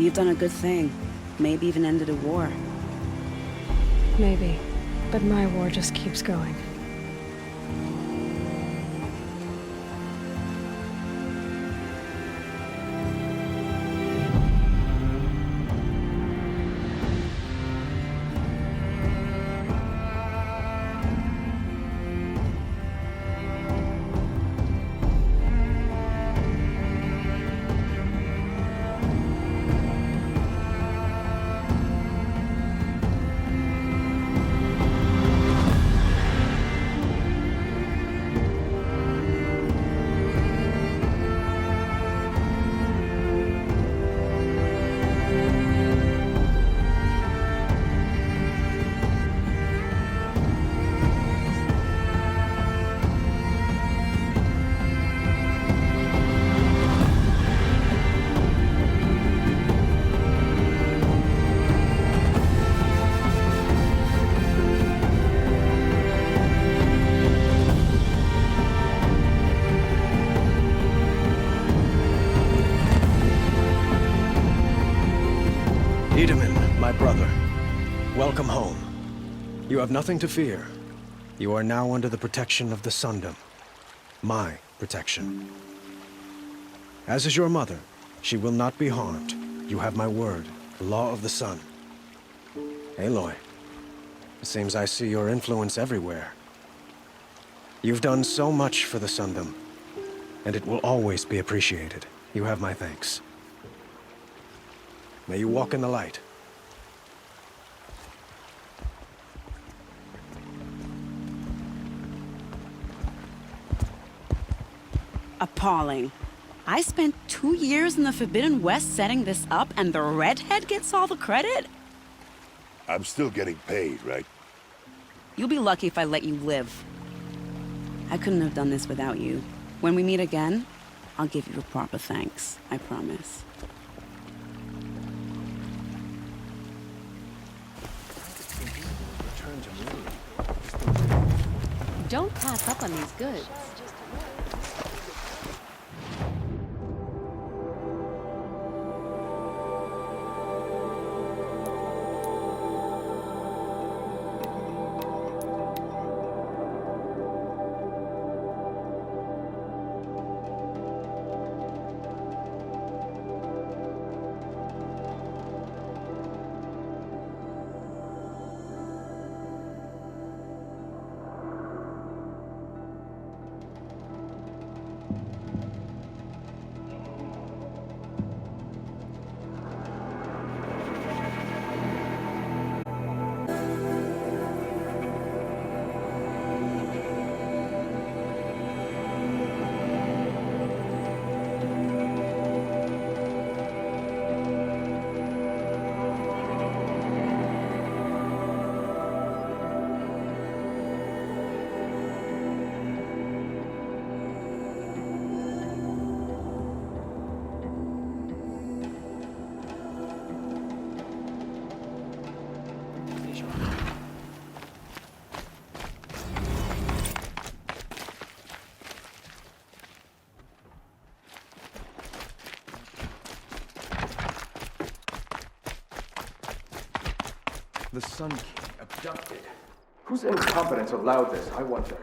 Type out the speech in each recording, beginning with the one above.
You've done a good thing. Maybe even ended a war. Maybe. But my war just keeps going. Itamen, my brother, welcome home. You have nothing to fear. You are now under the protection of the Sundom. My protection. As is your mother, she will not be harmed. You have my word, the law of the sun. Aloy, it seems I see your influence everywhere. You've done so much for the Sundom, and it will always be appreciated. You have my thanks. May you walk in the light. Appalling. I spent 2 years in the Forbidden West setting this up, and the redhead gets all the credit? I'm still getting paid, right? You'll be lucky if I let you live. I couldn't have done this without you. When we meet again, I'll give you a proper thanks. I promise. Don't pass up on these goods. The Sun King abducted. Whose incompetence allowed this, I wonder?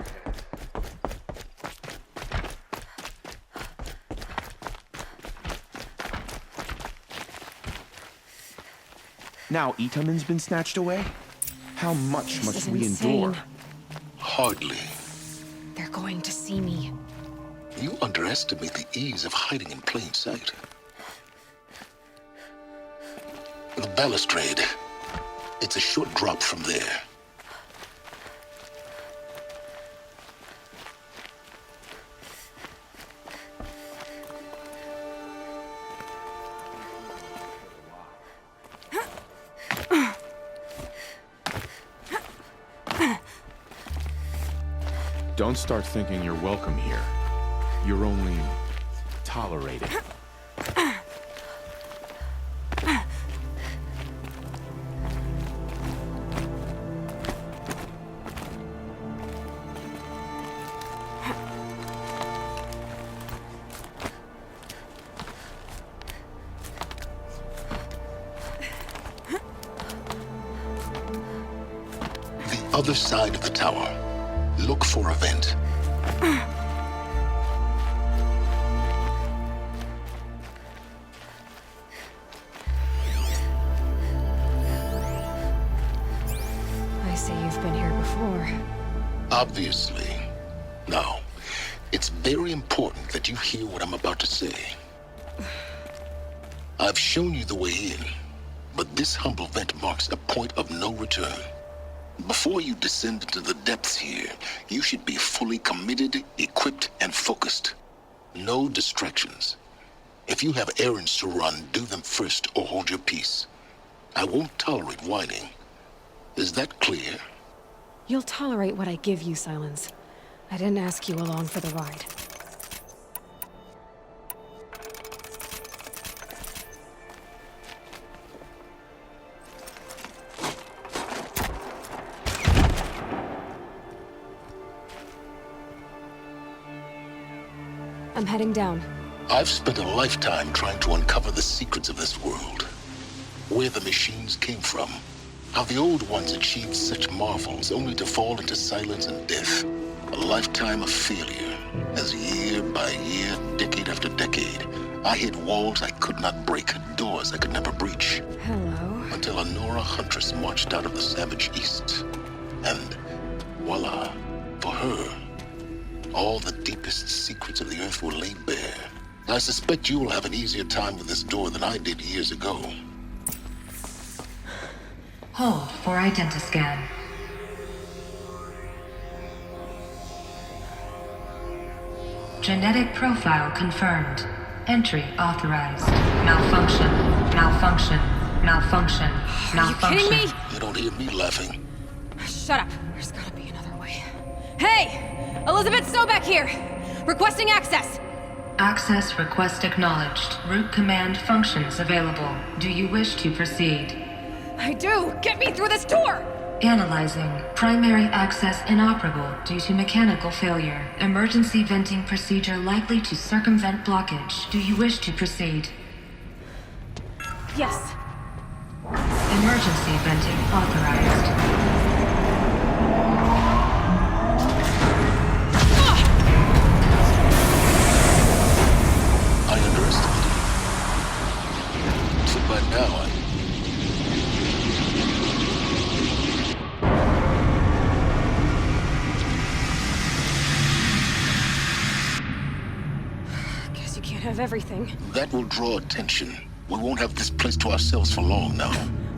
Now Itamen's been snatched away? How much must we endure? Hardly. They're going to see me. You underestimate the ease of hiding in plain sight. The balustrade. It's a short drop from there. Don't start thinking you're welcome here. You're only tolerated. other side of the tower. Look for a vent. I see you've been here before. Obviously. Now, it's very important that you hear what I'm about to say. I've shown you the way in, but this humble vent marks a point of no return. Before you descend into the depths here, you should be fully committed, equipped, and focused. No distractions. If you have errands to run, do them first or hold your peace. I won't tolerate whining. Is that clear? You'll tolerate what I give you, Silence. I didn't ask you along for the ride. I'm heading down. I've spent a lifetime trying to uncover the secrets of this world. Where the machines came from. How the old ones achieved such marvels only to fall into silence and death. A lifetime of failure, as year by year, decade after decade, I hit walls I could not break, doors I could never breach. Hello. Until a Nora huntress marched out of the savage east. And voila, for her, all the deepest secrets of the earth were laid bare. I suspect you will have an easier time with this door than I did years ago. Hold for identiscan. Genetic profile confirmed. Entry authorized. Malfunction. Malfunction. Malfunction. Malfunction. Are you kidding me? You don't hear me laughing. Shut up. There's gotta be another way. Hey! Elizabeth Sobek here! Requesting access! Access request acknowledged. Root command functions available. Do you wish to proceed? I do! Get me through this door! Analyzing. Primary access inoperable due to mechanical failure. Emergency venting procedure likely to circumvent blockage. Do you wish to proceed? Yes. Emergency venting authorized. I underestimated you. So by now, Guess you can't have everything. that will draw attention. We won't have this place to ourselves for long now.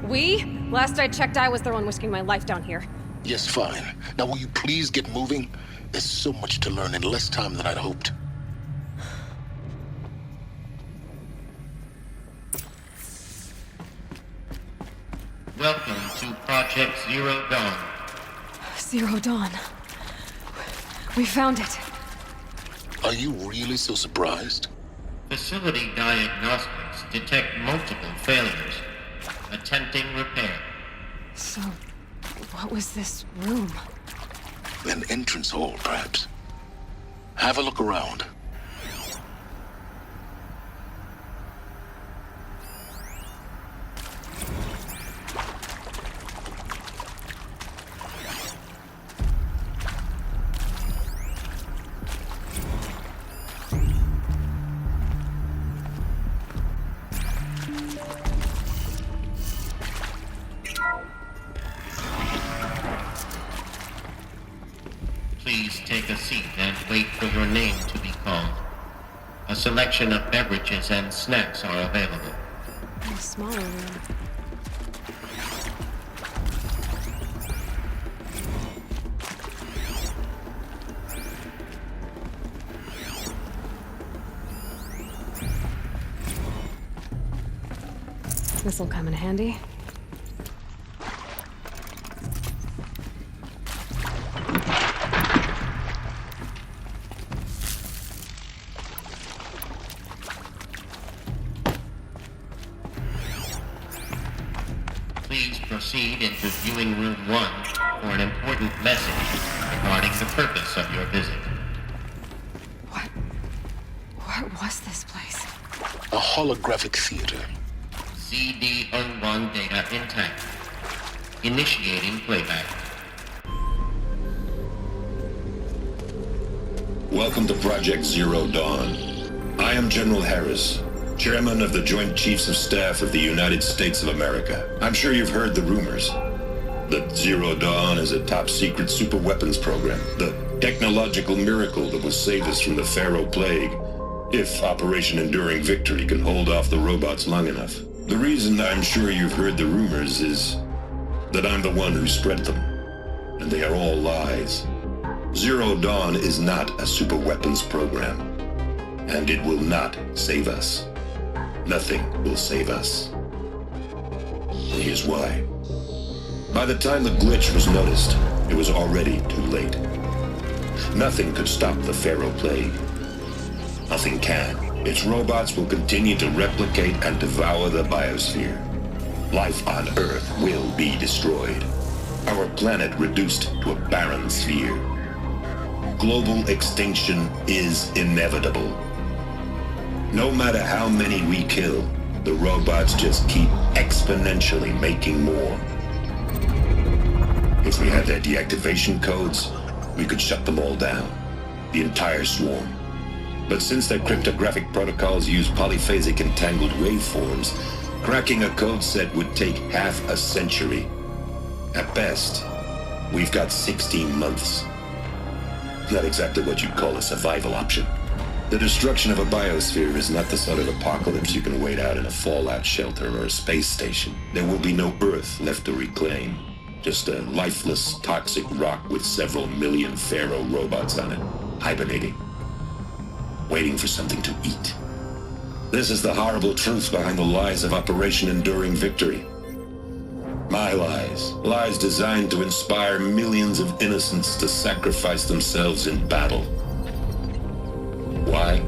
We? Last I checked, I was the one risking my life down here. Yes, fine. Now will you please get moving? There's so much to learn in less time than I'd hoped. Welcome to Project Zero Dawn. Zero Dawn. We found it. Are you really so surprised? Facility diagnostics detect multiple failures. Attempting repair. So, what was this room? An entrance hall, perhaps. Have a look around. Please take a seat and wait for your name to be called. A selection of beverages and snacks are available. A smaller room. This'll come in handy. Please proceed into viewing room 1 for an important message regarding the purpose of your visit. What was this place? A holographic theater. CD01 data intact. Initiating playback. Welcome to Project Zero Dawn. I am General Harris, Chairman of the Joint Chiefs of Staff of the United States of America. I'm sure you've heard the rumors that Zero Dawn is a top-secret superweapons program, the technological miracle that will save us from the Pharaoh Plague, if Operation Enduring Victory can hold off the robots long enough. The reason I'm sure you've heard the rumors is that I'm the one who spread them, and they are all lies. Zero Dawn is not a superweapons program, and it will not save us. Nothing will save us. And here's why. By the time the glitch was noticed, it was already too late. Nothing could stop the Pharaoh Plague. Nothing can. Its robots will continue to replicate and devour the biosphere. Life on Earth will be destroyed. Our planet reduced to a barren sphere. Global extinction is inevitable. No matter how many we kill, the robots just keep exponentially making more. If we had their deactivation codes, we could shut them all down. The entire swarm. But since their cryptographic protocols use polyphasic entangled waveforms, cracking a code set would take half a century. At best, we've got 16 months. Not exactly what you'd call a survival option. The destruction of a biosphere is not the sort of apocalypse you can wait out in a fallout shelter or a space station. There will be no Earth left to reclaim. Just a lifeless, toxic rock with several million Pharaoh robots on it, hibernating, waiting for something to eat. This is the horrible truth behind the lies of Operation Enduring Victory. My lies. Lies designed to inspire millions of innocents to sacrifice themselves in battle. Why?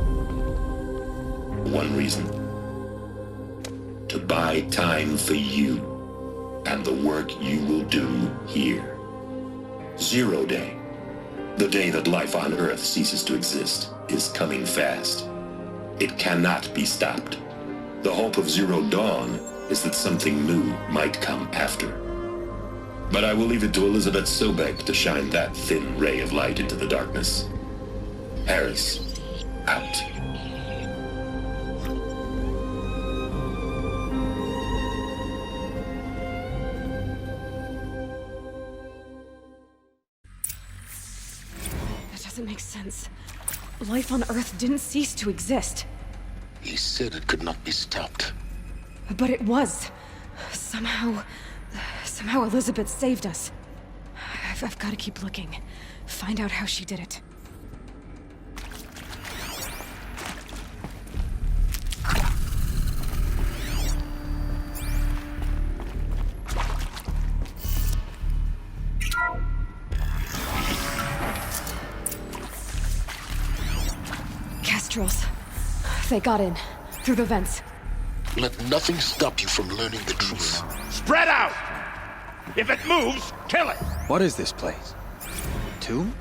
One reason. To buy time for you and the work you will do here. Zero Day, the day that life on Earth ceases to exist, is coming fast. It cannot be stopped. The hope of Zero Dawn is that something new might come after. But I will leave it to Elizabeth Sobek to shine that thin ray of light into the darkness. Harris, out. That doesn't make sense. Life on Earth didn't cease to exist. He said it could not be stopped. But it was. Somehow Elizabeth saved us. I've got to keep looking. Find out how she did it. Kestrels. They got in. Through the vents. Let nothing stop you from learning the truth. Spread out! If it moves, kill it! What is this place? Tomb?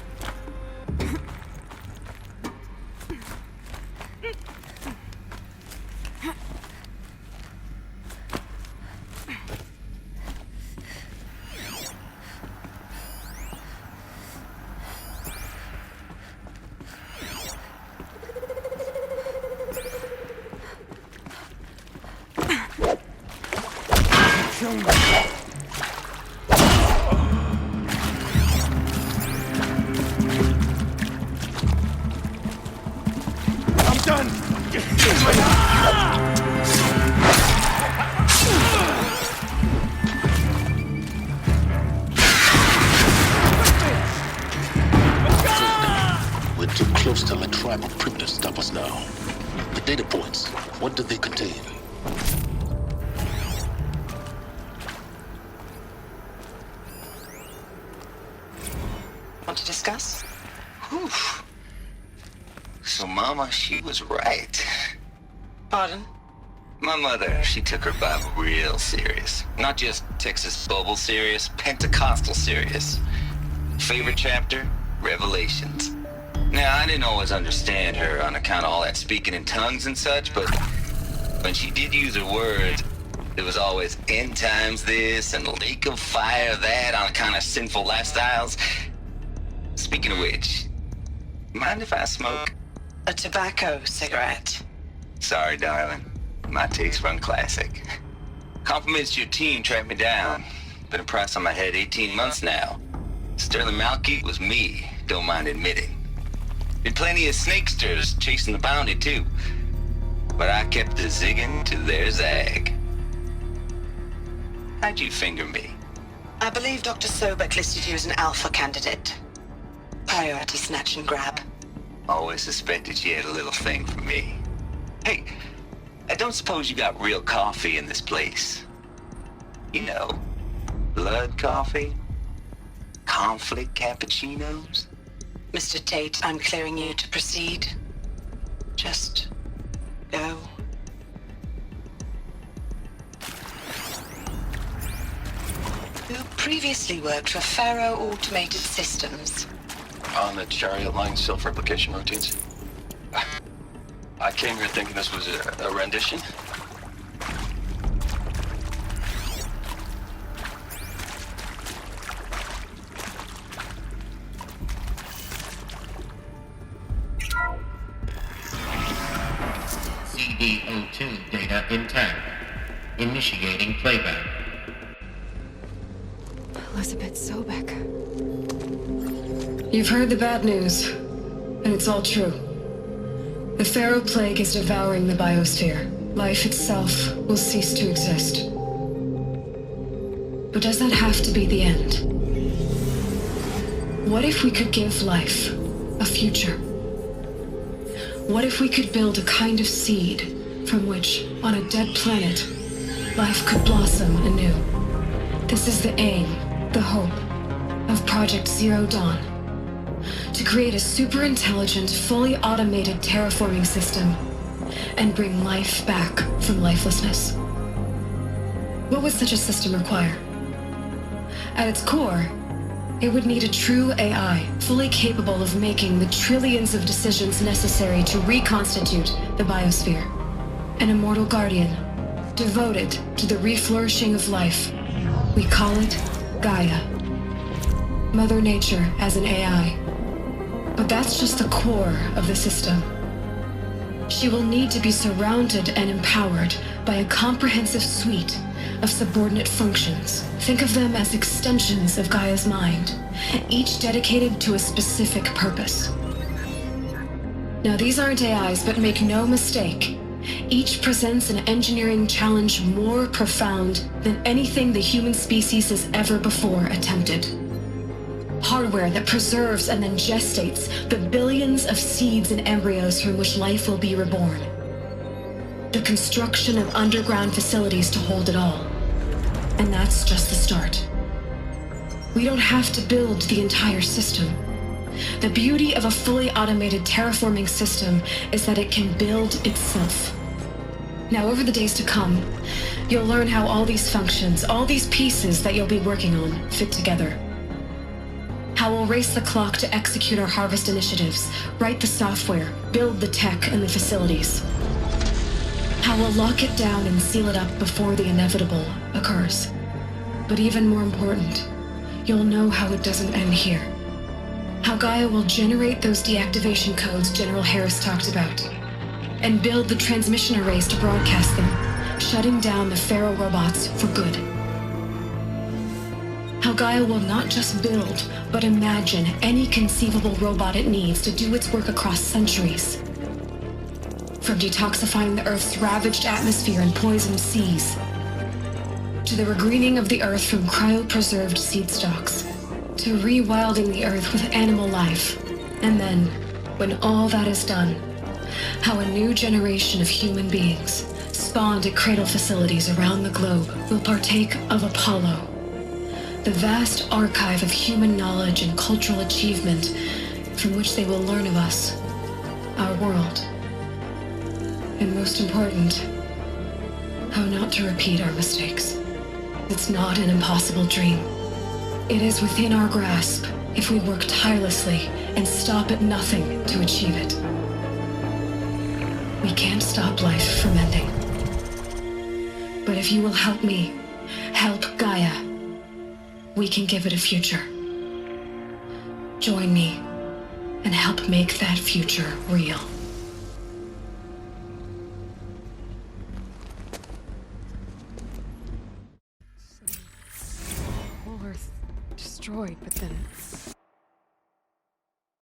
We're too close to let tribal prisoners stop us now. The data points, what do they contain? Want to discuss? Whew. So Mama, she was right. Pardon? My mother, she took her Bible real serious. Not just Texas Bible serious, Pentecostal serious. Favorite chapter? Revelations. Now, I didn't always understand her on account of all that speaking in tongues and such, but when she did use her words, it was always end times this and lake of fire that on account of sinful lifestyles. Speaking of which, Mind if I smoke? A tobacco cigarette. Sorry, darling. My taste run classic. Compliments to your team tracked me down. Been a price on my head 18 months now. Sterling Malkeet was me, don't mind admitting. Been plenty of snakesters chasing the bounty too. But I kept the zigging to their zag. How'd you finger me? I believe Dr. Sobek listed you as an alpha candidate. Priority snatch and grab. Always suspected she had a little thing for me. Hey, I don't suppose you got real coffee in this place. You know, blood coffee? Conflict cappuccinos? Mr. Tate, I'm clearing you to proceed. Just go. You previously worked for Faro Automated Systems. On the Chariot Line self-replication routines? I came here thinking this was a rendition. CD02 data intact. Initiating playback. Elizabeth Sobek. You've heard the bad news, and it's all true. The Pharaoh Plague is devouring the biosphere. Life itself will cease to exist. But does that have to be the end? What if we could give life a future? What if we could build a kind of seed from which, on a dead planet, life could blossom anew? This is the aim, the hope, of Project Zero Dawn. To create a super-intelligent, fully automated terraforming system and bring life back from lifelessness. What would such a system require? At its core, it would need a true AI, fully capable of making the trillions of decisions necessary to reconstitute the biosphere. An immortal guardian, devoted to the reflourishing of life. We call it Gaia. Mother Nature as an AI. But that's just the core of the system. She will need to be surrounded and empowered by a comprehensive suite of subordinate functions. Think of them as extensions of Gaia's mind, each dedicated to a specific purpose. Now, these aren't AIs, but make no mistake, each presents an engineering challenge more profound than anything the human species has ever before attempted. Hardware that preserves and then gestates the billions of seeds and embryos from which life will be reborn. The construction of underground facilities to hold it all. And that's just the start. We don't have to build the entire system. The beauty of a fully automated terraforming system is that it can build itself. Now, over the days to come, you'll learn how all these functions, all these pieces that you'll be working on, fit together. How we'll race the clock to execute our harvest initiatives, write the software, build the tech and the facilities. How we'll lock it down and seal it up before the inevitable occurs. But even more important, you'll know how it doesn't end here. How Gaia will generate those deactivation codes General Harris talked about, and build the transmission arrays to broadcast them, shutting down the Pharaoh robots for good. How Gaia will not just build, but imagine any conceivable robot it needs to do its work across centuries. From detoxifying the Earth's ravaged atmosphere and poisoned seas, to the regreening of the Earth from cryopreserved seed stalks, to rewilding the Earth with animal life. And then, when all that is done, how a new generation of human beings, spawned at cradle facilities around the globe, will partake of Apollo, the vast archive of human knowledge and cultural achievement from which they will learn of us, our world. And most important, how not to repeat our mistakes. It's not an impossible dream. It is within our grasp if we work tirelessly and stop at nothing to achieve it. We can't stop life from ending. But if you will help me, help Gaia, we can give it a future. Join me and help make that future real. Whole Earth destroyed, but then